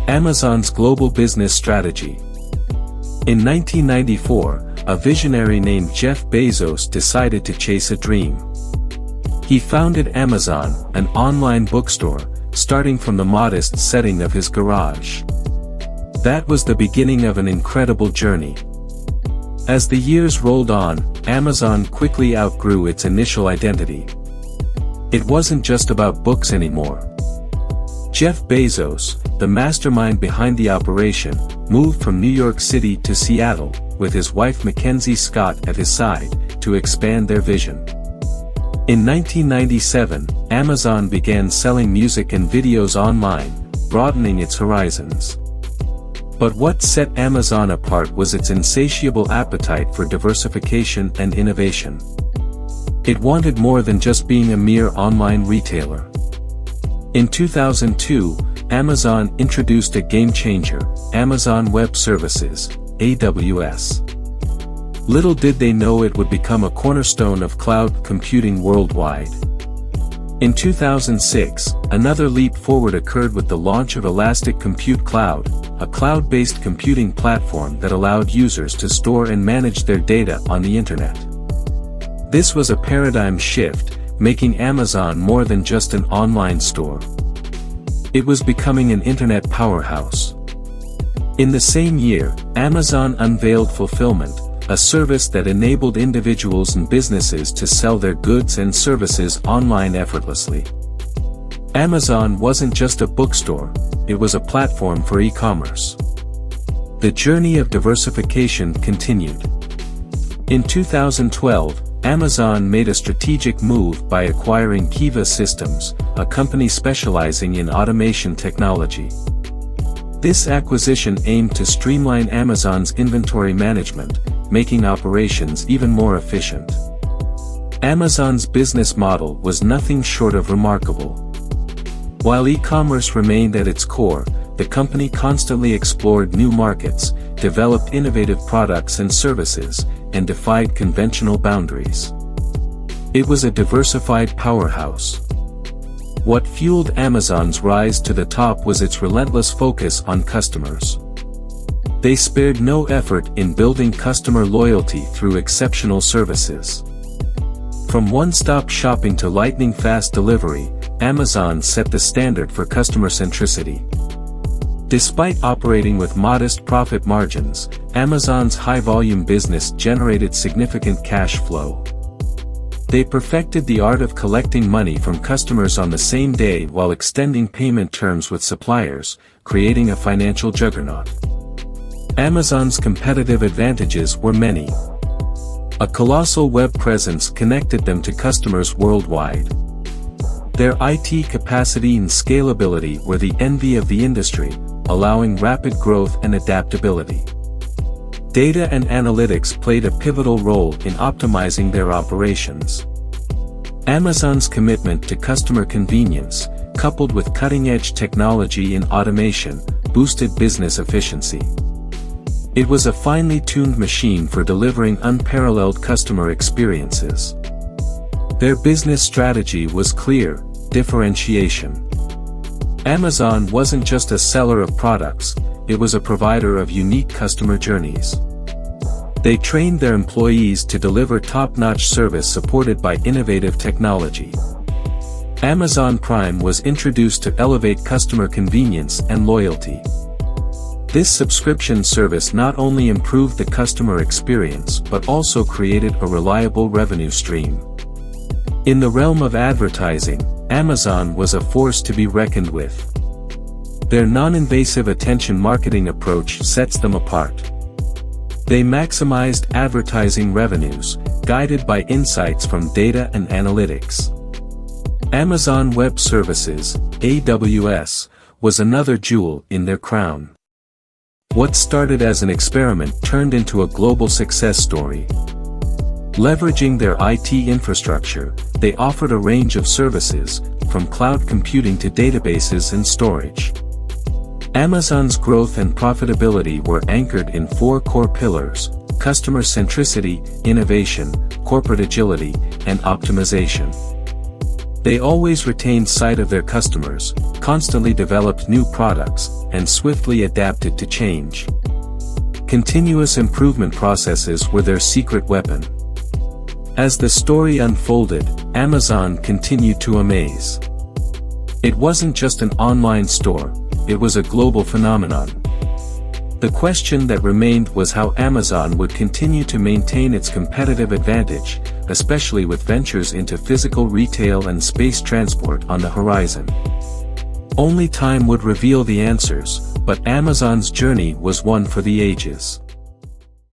Amazon's global business strategy. In 1994, a visionary named Jeff Bezos decided to chase a dream. He founded Amazon, an online bookstore, starting from the modest setting of his garage. That was the beginning of an incredible journey. As the years rolled on, Amazon quickly outgrew its initial identity. It wasn't just about books anymore. Jeff Bezos, the mastermind behind the operation, moved from New York City to Seattle, with his wife Mackenzie Scott at his side, to expand their vision. In 1997, Amazon began selling music and videos online, broadening its horizons. But what set Amazon apart was its insatiable appetite for diversification and innovation. It wanted more than just being a mere online retailer. In 2002, Amazon introduced a game-changer, Amazon Web Services, AWS. Little did they know it would become a cornerstone of cloud computing worldwide. In 2006, another leap forward occurred with the launch of Elastic Compute Cloud, a cloud-based computing platform that allowed users to store and manage their data on the internet. This was a paradigm shift, making Amazon more than just an online store. It was becoming an internet powerhouse. In the same year, Amazon unveiled Fulfillment, a service that enabled individuals and businesses to sell their goods and services online effortlessly. Amazon wasn't just a bookstore, it was a platform for e-commerce. The journey of diversification continued. In 2012, Amazon made a strategic move by acquiring Kiva Systems, a company specializing in automation technology. This acquisition aimed to streamline Amazon's inventory management, making operations even more efficient. Amazon's business model was nothing short of remarkable. While e-commerce remained at its core, the company constantly explored new markets, developed innovative products and services, and defied conventional boundaries. It was a diversified powerhouse. What fueled Amazon's rise to the top was its relentless focus on customers. They spared no effort in building customer loyalty through exceptional services. From one-stop shopping to lightning-fast delivery, Amazon set the standard for customer centricity. Despite operating with modest profit margins, Amazon's high-volume business generated significant cash flow. They perfected the art of collecting money from customers on the same day while extending payment terms with suppliers, creating a financial juggernaut. Amazon's competitive advantages were many. A colossal web presence connected them to customers worldwide. Their IT capacity and scalability were the envy of the industry, allowing rapid growth and adaptability. Data and analytics played a pivotal role in optimizing their operations. Amazon's commitment to customer convenience, coupled with cutting-edge technology and automation, boosted business efficiency. It was a finely tuned machine for delivering unparalleled customer experiences. Their business strategy was clear: differentiation. Amazon wasn't just a seller of products, it was a provider of unique customer journeys. They trained their employees to deliver top-notch service supported by innovative technology. Amazon Prime was introduced to elevate customer convenience and loyalty. This subscription service not only improved the customer experience but also created a reliable revenue stream. In the realm of advertising, Amazon was a force to be reckoned with. Their non-invasive attention marketing approach sets them apart. They maximized advertising revenues, guided by insights from data and analytics. Amazon Web Services, AWS, was another jewel in their crown. What started as an experiment turned into a global success story. Leveraging their IT infrastructure, they offered a range of services, from cloud computing to databases and storage. Amazon's growth and profitability were anchored in four core pillars: customer centricity, innovation, corporate agility, and optimization. They always retained sight of their customers, constantly developed new products, and swiftly adapted to change. Continuous improvement processes were their secret weapon. As the story unfolded, Amazon continued to amaze. It wasn't just an online store, it was a global phenomenon. The question that remained was how Amazon would continue to maintain its competitive advantage, especially with ventures into physical retail and space transport on the horizon. Only time would reveal the answers, but Amazon's journey was one for the ages.